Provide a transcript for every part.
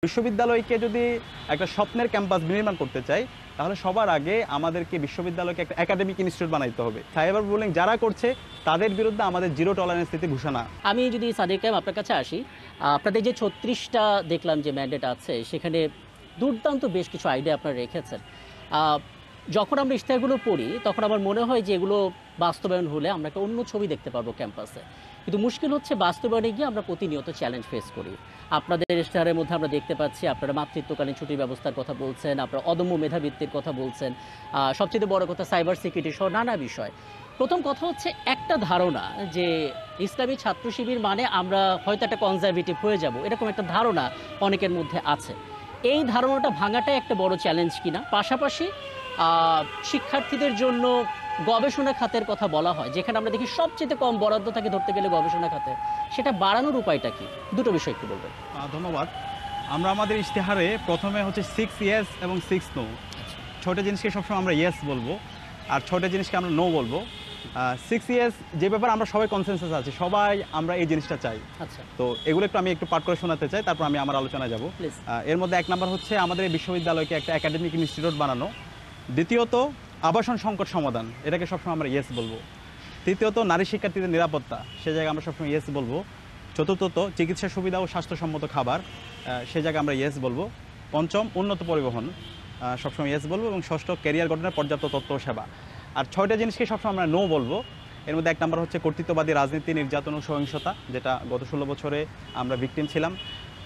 বিশ্ববিদ্যালয়কে যদি একটা স্বপ্নের ক্যাম্পাস নির্মাণ করতে চাই, তাহলে সবার আগে আমাদেরকে বিশ্ববিদ্যালয়কে একটা একাডেমিক ইনস্টিটিউট বানাইতে হবে। সাইবার বুলিং যারা করছে তাদের বিরুদ্ধে আমাদের জিরো টলারেন্স নীতি ঘোষণা। আমি যদি সাদিক কায়েম আপনার কাছে আসি, আপনাদের যে ৩৬টা দেখলাম যে ম্যান্ডেট আছে, সেখানে দুর্দান্ত বেশ কিছু আইডিয়া আপনারা রেখেছেন। যখন আমরা ইশতেহারগুলো পড়ি তখন আমার মনে হয় যে এগুলো বাস্তবায়ন হলে আমরা একটা অন্য ছবি দেখতে পারবো ক্যাম্পাসে। কিন্তু মুশকিল হচ্ছে বাস্তবায়নে গিয়ে আমরা প্রতিনিয়ত চ্যালেঞ্জ ফেস করি। আপনাদের ইশতেহারের মধ্যে আমরা দেখতে পাচ্ছি আপনারা মাতৃত্বকালীন ছুটির ব্যবস্থার কথা বলছেন, আপনারা অদম্য মেধাবৃত্তির কথা বলছেন, সবচেয়ে বড় কথা সাইবার সিকিউরিটি সহ নানা বিষয়। প্রথম কথা হচ্ছে একটা ধারণা যে ইসলামী ছাত্র শিবির মানে আমরা হয়তো একটা কনজারভেটিভ হয়ে যাব, এরকম একটা ধারণা অনেকের মধ্যে আছে। এই ধারণাটা ভাঙাটাই একটা বড় চ্যালেঞ্জ কিনা। পাশাপাশি শিক্ষার্থীদের জন্য গবেষণা খাতের কথা বলা হয়, যেখানে আমরা দেখি সবচেয়ে কম বরাদ্দ থাকে ধরতে গেলে গবেষণা খাতে, সেটা বাড়ানোর উপায়টা কি? দুটো বিষয় একটু বলবেন। ধন্যবাদ। আমরা আমাদের ইশতেহারে প্রথমে হচ্ছে 6 ইয়েস এবং 6 নো। ছোট জিনিসকে সবসময় আমরা ইয়েস বলবো, আর ছোট জিনিসকে আমরা নো বলবো। 6 ইয়েস যে ব্যাপারে আমরা সবাই কনসেনসাস আছি, সবাই আমরা এই জিনিসটা চাই। আচ্ছা, তো এগুলো আমি একটু পাঠ করে শোনাতে চাই, তারপর আমি আমার আলোচনায় যাব। প্লিজ। এর মধ্যে 1 নাম্বার হচ্ছে আমাদের এই বিশ্ববিদ্যালয়কে একটা একাডেমিক ইনস্টিটিউট বানানো। দ্বিতীয়ত আবাসন সংকট সমাধান, এটাকে সবসময় আমরা ইয়েস বলবো। তৃতীয়ত নারী শিক্ষার্থীদের নিরাপত্তা, সে জায়গায় আমরা সবসময় ইয়েস বলবো। চতুর্থত চিকিৎসা সুবিধা ও স্বাস্থ্যসম্মত খাবার, সে জায়গায় আমরা ইয়েস বলবো। পঞ্চম উন্নত পরিবহন, সবসময় ইয়েস বলবো। এবং ষষ্ঠ ক্যারিয়ার গঠনের পর্যাপ্ত তথ্য ও সেবা। আর 6টা জিনিসকে সবসময় আমরা নো বলবো। এর মধ্যে 1 নাম্বার হচ্ছে কর্তৃত্ববাদী রাজনীতি, নির্যাতন ও সহিংসতা, যেটা গত 16 বছরে আমরা ভিকটিম ছিলাম।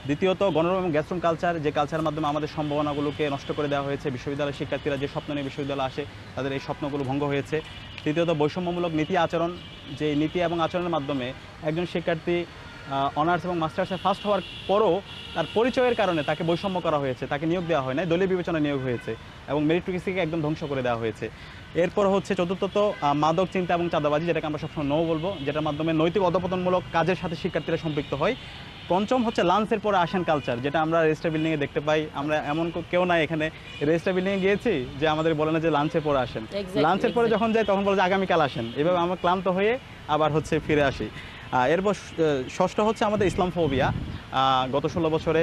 দ্বিতীয়ত গণরুম এবং গ্যাস্টরুম কালচার, যে কালচারের মাধ্যমে আমাদের সম্ভাবনাগুলোকে নষ্ট করে দেওয়া হয়েছে। বিশ্ববিদ্যালয়ের শিক্ষার্থীরা যে স্বপ্ন নিয়ে বিশ্ববিদ্যালয়ে আসে, তাদের এই স্বপ্নগুলো ভঙ্গ হয়েছে। তৃতীয়ত বৈষম্যমূলক নীতি আচরণ, যে নীতি এবং আচরণের মাধ্যমে একজন শিক্ষার্থী অনার্স এবং মাস্টার্সে ফার্স্ট হওয়ার পরও তার পরিচয়ের কারণে তাকে বৈষম্য করা হয়েছে, তাকে নিয়োগ দেওয়া হয় না, দলীয় বিবেচনায় নিয়োগ হয়েছে এবং মেরিটোক্রেসিকে একদম ধ্বংস করে দেওয়া হয়েছে। এরপর হচ্ছে চতুর্থত মাদক চিন্তা এবং চাঁদাবাজি, যেটাকে আমরা সবসময় নো বলবো, যেটার মাধ্যমে নৈতিক অধপতনমূলক কাজের সাথে শিক্ষার্থীরা সম্পৃক্ত হয়। পঞ্চম হচ্ছে লাঞ্চের পরে আসেন কালচার, যেটা আমরা রেজিস্টার বিল্ডিংয়ে দেখতে পাই। আমরা এমন কেউ নাই এখানে রেজিস্টার বিল্ডিংয়ে গিয়েছি যে আমাদের বলে না যে লাঞ্চের পরে আসেন। লাঞ্চের পরে যখন যাই তখন বলে যে আগামীকাল আসেন। এভাবে আমরা ক্লান্ত হয়ে আবার হচ্ছে ফিরে আসি। এরপর ষষ্ঠ হচ্ছে আমাদের ইসলাম ফোবিয়া। গত 16 বছরে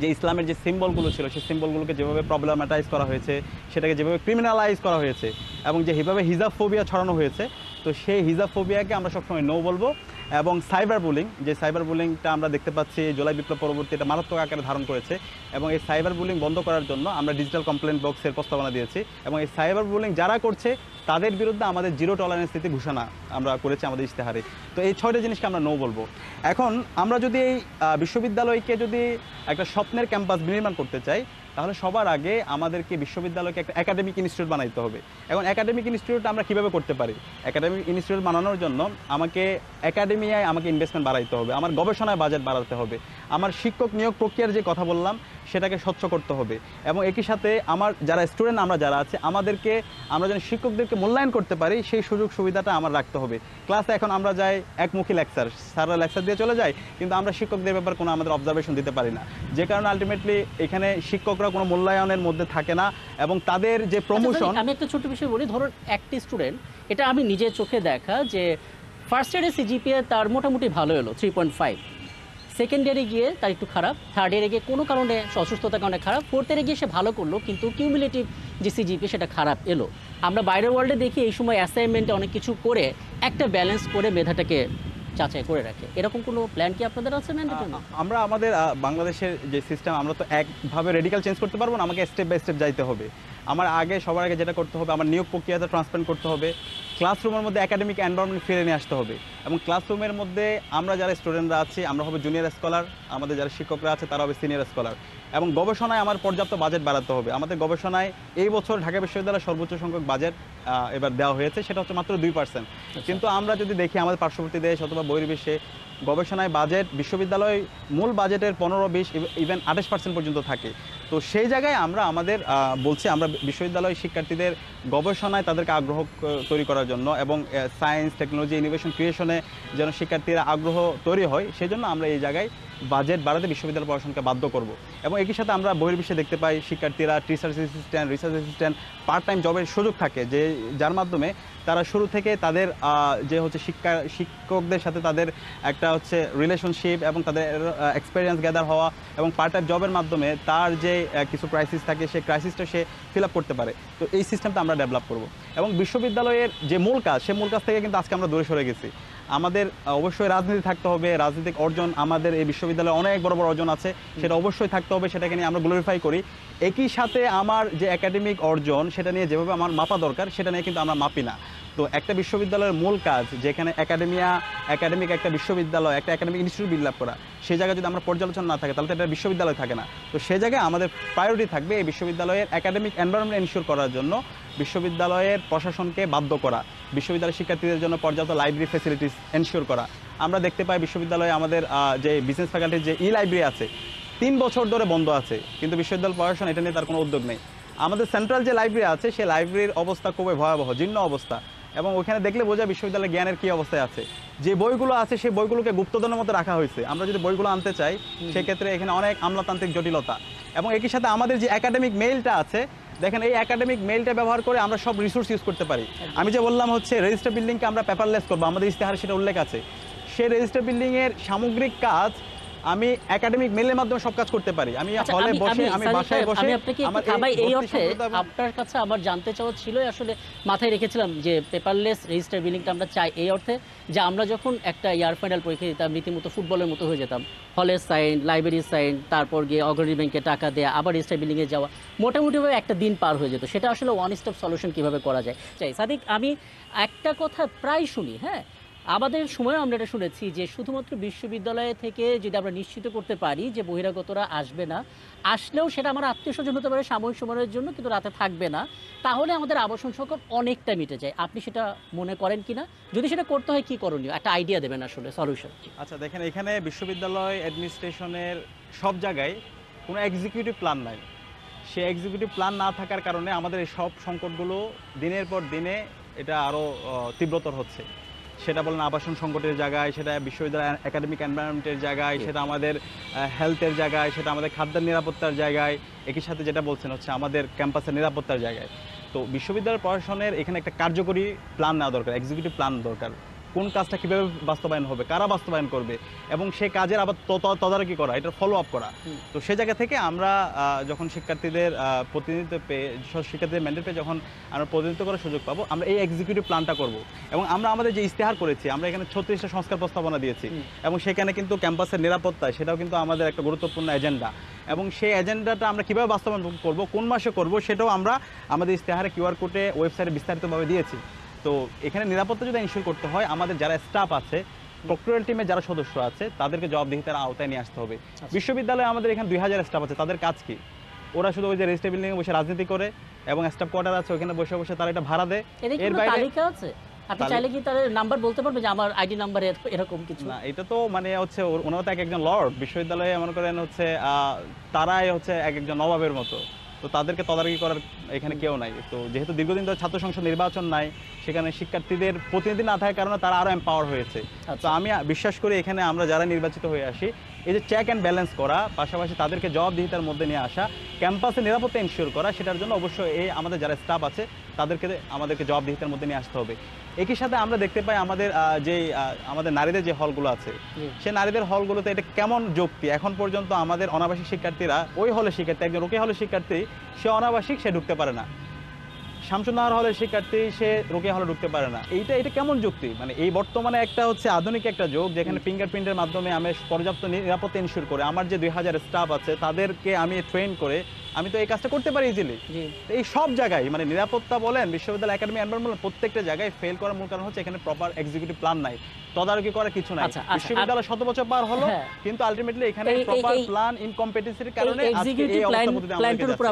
যে ইসলামের যে সিম্বলগুলো ছিল, সেই সিম্বলগুলোকে যেভাবে প্রবলেমেটাইজ করা হয়েছে, সেটাকে যেভাবে ক্রিমিনালাইজ করা হয়েছে এবং যেভাবে হিজাব ফোবিয়া ছড়ানো হয়েছে, তো সেই হিজাব ফোবিয়াকে আমরা সবসময় নো বলবো। এবং সাইবার বুলিং, যে সাইবার বুলিংটা আমরা দেখতে পাচ্ছি জুলাই বিপ্লব পরবর্তী এটা মারাত্মক আকারে ধারণ করেছে, এবং এই সাইবার বুলিং বন্ধ করার জন্য আমরা ডিজিটাল কমপ্লেন্ট বক্সের প্রস্তাবনা দিয়েছি। এবং এই সাইবার বুলিং যারা করছে তাদের বিরুদ্ধে আমাদের জিরো টলারেন্স নীতি ঘোষণা আমরা করেছি আমাদের ইশতেহারে। তো এই 6টা জিনিসকে আমরা নো বলবো। এখন আমরা যদি এই বিশ্ববিদ্যালয়কে যদি একটা স্বপ্নের ক্যাম্পাস নির্মাণ করতে চাই, তাহলে সবার আগে আমাদেরকে বিশ্ববিদ্যালয়কে একটা একাডেমিক ইনস্টিটিউট বানাইতে হবে। এখন একাডেমিক ইনস্টিটিউট আমরা কীভাবে করতে পারি? একাডেমিক ইনস্টিটিউট বানানোর জন্য আমাকে একাডেমিয়ায় ইনভেস্টমেন্ট বাড়াইতে হবে, আমার গবেষণায় বাজেট বাড়াতে হবে, আমার শিক্ষক নিয়োগ প্রক্রিয়ার যে কথা বললাম সেটাকে স্বচ্ছ করতে হবে, এবং একই সাথে আমার যারা স্টুডেন্ট আমরা যারা আছে আমরা যেন শিক্ষকদেরকে মূল্যায়ন করতে পারি সেই সুযোগ সুবিধাটা আমার রাখতে হবে। ক্লাসে এখন আমরা যাই একমুখী লেকচার, স্যাররা লেকচার দিয়ে চলে যায়, কিন্তু আমরা শিক্ষকদের ব্যাপারে কোনো আমাদের অবজারভেশন দিতে পারি না, যে কারণে আলটিমেটলি এখানে শিক্ষকরা কোনো মূল্যায়নের মধ্যে থাকে না এবং তাদের যে প্রমোশন। আমি একটা ছোট বিষয় বলি, ধরুন একটি স্টুডেন্ট, এটা আমি নিজের চোখে দেখা যে ফার্স্ট ইয়ারে সিজিপিএ তার মোটামুটি ভালো এলো 3.5, সেকেন্ড ইয়ারে গিয়ে তার একটু খারাপ, থার্ড ইয়ারে গিয়ে কোনো কারণে অসুস্থতার কারণে খারাপ, ফোর্থ ইয়ারে গিয়ে সে ভালো করলো, কিন্তু কিউমুলেটিভ যে সিজিপিএ সেটা খারাপ এলো। আমরা বাইরের ওয়ার্ল্ডে দেখি এই সময় অ্যাসাইনমেন্টে অনেক কিছু করে একটা ব্যালেন্স করে মেধাটাকে যাচাই করে রাখে। এরকম কোনো প্ল্যান কি আপনাদের আছে? আমরা আমাদের বাংলাদেশের যে সিস্টেম, আমরা তো একভাবে রেডিক্যাল চেঞ্জ করতে পারবো না, আমাকে স্টেপ বাই স্টেপ যাইতে হবে। আমার সবার আগে যেটা করতে হবে, আমার নিয়োগ প্রক্রিয়াটা ট্রান্সপারেন্ট করতে হবে, ক্লাসরুমের মধ্যে একাডেমিক এনভায়রনমেন্ট ফিরে নিয়ে আসতে হবে, এবং ক্লাসরুমের মধ্যে আমরা যারা স্টুডেন্টরা আছি আমরা হবে জুনিয়র স্কলার, আমাদের যারা শিক্ষকরা আছে তারা হবে সিনিয়র স্কলার। এবং গবেষণায় আমার পর্যাপ্ত বাজেট বাড়াতে হবে। আমাদের গবেষণায় এই বছর ঢাকা বিশ্ববিদ্যালয়ের সর্বোচ্চ সংখ্যক বাজেট এবার দেওয়া হয়েছে, সেটা হচ্ছে মাত্র 2%। কিন্তু আমরা যদি দেখি আমাদের পার্শ্ববর্তী দেশ অথবা বহির্বিশ্বে গবেষণায় বাজেট বিশ্ববিদ্যালয় মূল বাজেটের 15-20 ইভেন 28% পর্যন্ত থাকে। তো সেই জায়গায় আমরা বলছি আমরা বিশ্ববিদ্যালয় শিক্ষার্থীদের গবেষণায় তাদেরকে আগ্রহ তৈরি করার জন্য এবং সায়েন্স টেকনোলজি ইনোভেশন ক্রিয়েশনে যেন শিক্ষার্থীরা আগ্রহ তৈরি হয়, সেই জন্য আমরা এই জায়গায় বাজেট বাড়াতে বিশ্ববিদ্যালয় প্রশাসনকে বাধ্য করব। এবং একই সাথে আমরা বহির্বিশ্বে দেখতে পাই শিক্ষার্থীরা রিসার্চ অ্যাসিস্ট্যান্ট পার্ট টাইম জবের সুযোগ থাকে, যে যার মাধ্যমে তারা শুরু থেকে তাদের যে হচ্ছে শিক্ষকদের সাথে তাদের একটা হচ্ছে রিলেশনশিপ এবং তাদের এক্সপিরিয়েন্স গ্যাদার হওয়া এবং পার্ট টাইম জবের মাধ্যমে তার যে কিছু ক্রাইসিস থাকে সেই ক্রাইসিসটা সে ফিল আপ করতে পারে। তো এই সিস্টেমটা আমরা ডেভেলপ করব। এবং বিশ্ববিদ্যালয়ের যে মূল কাজ, সেই মূল কাজ থেকে কিন্তু আজকে আমরা দূরে সরে গেছি। আমাদের অবশ্যই রাজনীতি থাকতে হবে, রাজনৈতিক অর্জন আমাদের এই বিশ্ববিদ্যালয়ে অনেক বড় বড় অর্জন আছে, সেটা অবশ্যই থাকতে হবে, সেটাকে নিয়ে আমরা গ্লোরিফাই করি। একই সাথে আমার যে একাডেমিক অর্জন সেটা নিয়ে যেভাবে আমার মাপা দরকার সেটা নিয়ে কিন্তু আমরা মাপি না। তো একটা বিশ্ববিদ্যালয়ের মূল কাজ, যেখানে একাডেমিক একটা বিশ্ববিদ্যালয়, একটা একাডেমিক ইনস্টিটিউট বিল্ড আপ করা, সেই জায়গায় যদি আমরা পর্যালোচনা না থাকে তাহলে তো এটা বিশ্ববিদ্যালয় থাকে না। তো সেই জায়গায় আমাদের প্রায়োরিটি থাকবে এই বিশ্ববিদ্যালয়ের একাডেমিক এনভায়রনমেন্ট এনশিওর করার জন্য বিশ্ববিদ্যালয়ের প্রশাসনকে বাধ্য করা, বিশ্ববিদ্যালয়ের শিক্ষার্থীদের জন্য পর্যাপ্ত লাইব্রেরি ফ্যাসিলিটিস এনশিওর করা। আমরা দেখতে পাই বিশ্ববিদ্যালয়ে আমাদের যে বিজনেস ফ্যাকাল্টির যে লাইব্রেরি আছে 3 বছর ধরে বন্ধ আছে, কিন্তু বিশ্ববিদ্যালয় প্রশাসন এটা নিয়ে তার কোনো উদ্যোগ নেই। আমাদের সেন্ট্রাল যে লাইব্রেরি আছে সেই লাইব্রেরির অবস্থা খুবই ভয়াবহ, জীর্ণ অবস্থা, এবং ওখানে দেখলে বোঝা বিশ্ববিদ্যালয়ের জ্ঞানের কী অবস্থায় আছে। যে বইগুলো আছে সেই বইগুলোকে গুপ্তধনের মতো রাখা হয়েছে। আমরা যদি বইগুলো আনতে চাই সেক্ষেত্রে এখানে অনেক আমলাতান্ত্রিক জটিলতা। এবং একই সাথে আমাদের যে একাডেমিক মেইলটা আছে, দেখেন এই একাডেমিক মেইলটা ব্যবহার করে আমরা সব রিসোর্স ইউজ করতে পারি। আমি যে বললাম হচ্ছে রেজিস্টার বিল্ডিংকে আমরা পেপারলেস করবো, আমাদের ইস্তেহারে সেটা উল্লেখ আছে। সেই রেজিস্টার বিল্ডিংয়ের সামগ্রিক কাজ আমি একাডেমিক মেইলের মাধ্যমে সব কাজ করতে পারি। আমি হলে বসে, আমি বাসায় বসে আমার এই অর্থে আপনার কাছে আমার জানতে চাওয়া ছিল, আসলে মাথায় রেখেছিলাম যে পেপারলেস রেজিস্টার বিলিংটা আমরা চাই এই অর্থে যে আমরা যখন একটা ইয়ার ফাইনাল পরীক্ষা দিতাম রীতিমতো ফুটবলের মতো হয়ে যেতাম, হলের সাইন, লাইব্রেরি সাইন, তারপর গিয়ে অগ্রণী ব্যাংকে টাকা দেয়া, আবার রেজিস্টার বিলিংয়ে যাওয়া, মোটামুটিভাবে একটা দিন পার হয়ে যেত। সেটা আসলে ওয়ান স্টপ সলিউশন কীভাবে করা যায় চাই। সাদিক, আমি একটা কথা প্রায় শুনি, হ্যাঁ আমাদের সময় আমরা এটা শুনেছি যে শুধুমাত্র বিশ্ববিদ্যালয় থেকে যদি আমরা নিশ্চিত করতে পারি যে বহিরাগতরা আসবে না, আসলেও সেটা আমার আত্মীয় স্বজন হতে পারে সাময়িক সময়ের জন্য, কিন্তু রাতে থাকবে না, তাহলে আমাদের আবাসন সংকট অনেকটা মিটে যায়। আপনি সেটা মনে করেন কিনা? যদি সেটা করতে হয় কি করণীয়, একটা আইডিয়া দেবেন আসলে সলিউশন। আচ্ছা দেখেন, এখানে বিশ্ববিদ্যালয় অ্যাডমিনিস্ট্রেশনের সব জায়গায় কোনো এক্সিকিউটিভ প্ল্যান নাই। সে এক্সিকিউটিভ প্ল্যান না থাকার কারণে আমাদের এই সব সংকটগুলো দিনের পর দিনে এটা আরও তীব্রতর হচ্ছে। সেটা বলেন আবাসন সংকটের জায়গায়, সেটা বিশ্ববিদ্যালয় একাডেমিক এনভায়রনমেন্টের জায়গায়, সেটা আমাদের হেলথের জায়গায়, সেটা আমাদের খাদ্যের নিরাপত্তার জায়গায়, একই সাথে যেটা বলছেন হচ্ছে আমাদের ক্যাম্পাসের নিরাপত্তার জায়গায়। তো বিশ্ববিদ্যালয় প্রশাসনের এখানে একটা কার্যকরী প্ল্যান নেওয়া দরকার, এক্সিকিউটিভ প্ল্যান দরকার। কোন কাজটা কীভাবে বাস্তবায়ন হবে, কারা বাস্তবায়ন করবে, এবং সেই কাজের আবার তদারকি করা, এটা ফলো আপ করা। তো সে জায়গা থেকে আমরা যখন শিক্ষার্থীদের প্রতিনিধিত্ব পেয়ে, শিক্ষার্থীদের ম্যান্ডেট পেয়ে যখন আমরা প্রতিনিধিত্ব করার সুযোগ পাবো, আমরা এই এক্সিকিউটিভ প্ল্যানটা করব। এবং আমরা আমাদের যে ইস্তেহার করেছি, আমরা এখানে 36টা সংস্কার প্রস্তাবনা দিয়েছি, এবং সেখানে কিন্তু ক্যাম্পাসের নিরাপত্তা সেটাও কিন্তু আমাদের একটা গুরুত্বপূর্ণ এজেন্ডা। এবং সেই এজেন্ডাটা আমরা কীভাবে বাস্তবায়ন করব, কোন মাসে করব, সেটাও আমরা আমাদের ইস্তেহারে কিউআর কোডে ওয়েবসাইটে বিস্তারিতভাবে দিয়েছি। তো এখানে নিরাপত্তা যদি ইনশিওর করতে হয়, আমাদের যারা স্টাফ আছে, প্রক্টরিয়াল টিমের যারা সদস্য আছে, তাদেরকে জবাবদিহিতার আওতায় নিয়ে আসতে হবে। বিশ্ববিদ্যালয়ে আমাদের এখানে 2000 স্টাফ আছে, তাদের কাজ কি? ওরা শুধু ওই যে রেজিস্টার বিল্ডিংয়ে বসে রাজনীতি করে, এবং স্টাফ কোয়ার্টার আছে ওখানে বসে বসে তারা এটা ভাড়া দেয়। এর বাইরে তালিকা আছে, আপনি চাইলে কি তাদের নাম্বার বলতে পারবেন যে আমার আইডি নাম্বারে এরকম কিছু? না, এটা তো মানে হচ্ছে ওনারা তো একজন লর্ড, বিশ্ববিদ্যালয়ে মনে করেন হচ্ছে তারাই হচ্ছে একজন নবাবের মতো। তো তাদেরকে তদারকি করার এখানে কেউ নাই। তো যেহেতু দীর্ঘদিন ধরে ছাত্র সংসদ নির্বাচন নাই, সেখানে শিক্ষার্থীদের প্রতিনিধি না থাকার কারণে তারা আরও এম্পাওয়ার হয়েছে। তো আমি বিশ্বাস করি এখানে আমরা যারা নির্বাচিত হয়ে আসি, এই যে চেক অ্যান্ড ব্যালেন্স করা, পাশাপাশি তাদেরকে জবাবদিহিতার মধ্যে নিয়ে আসা, ক্যাম্পাসে নিরাপত্তা ইনশিওর করা, সেটার জন্য অবশ্যই এই আমাদের যারা স্টাফ আছে আমাদেরকে জবাবদিহিতার মধ্যে নিয়ে আসতে হবে। একই সাথে আমরা দেখতে পাই আমাদের আমাদের নারীদের যে হলগুলো আছে, সে নারীদের হলগুলোতে এটা কেমন যুক্তি, এখন পর্যন্ত আমাদের অনাবাসিক শিক্ষার্থীরা ওই হলে শিক্ষার্থী, একজন রোকেয়া হলের শিক্ষার্থী সে অনাবাসিক, সে ঢুকতে পারে না। শামসুন্নাহার হলের শিক্ষার্থী সে রোকেয়া হলে ঢুকতে পারে না। এটা কেমন যুক্তি? মানে এই বর্তমানে একটা হচ্ছে আধুনিক একটা যুগ, যেখানে ফিঙ্গারপ্রিন্টের মাধ্যমে আমি পর্যাপ্ত নিরাপত্তা ইনশিওর করে আমার যে 2000 স্টাফ আছে তাদেরকে আমি ট্রেন করে আমি তো এই কাজটা করতে পারি ইজিলি। এই সব জায়গায় মানে নিরাপত্তা বলেন, বিশ্ববিদ্যালয় একাডেমি এনভায়রনমেন্ট, প্রত্যেকটা জায়গায় ফেল করার মূল কারণ হচ্ছে এখানে প্রপার এক্সিকিউটিভ প্ল্যান নাই, তদারকি করার কিছু নাই। বিশ্ববিদ্যালয় 100 বছর পার হলো, কিন্তু আলটিমেটলি এখানে প্রপার প্ল্যান ইনকম্পিটেন্সির কারণে আজকে এই অবস্থার মধ্যে আমরা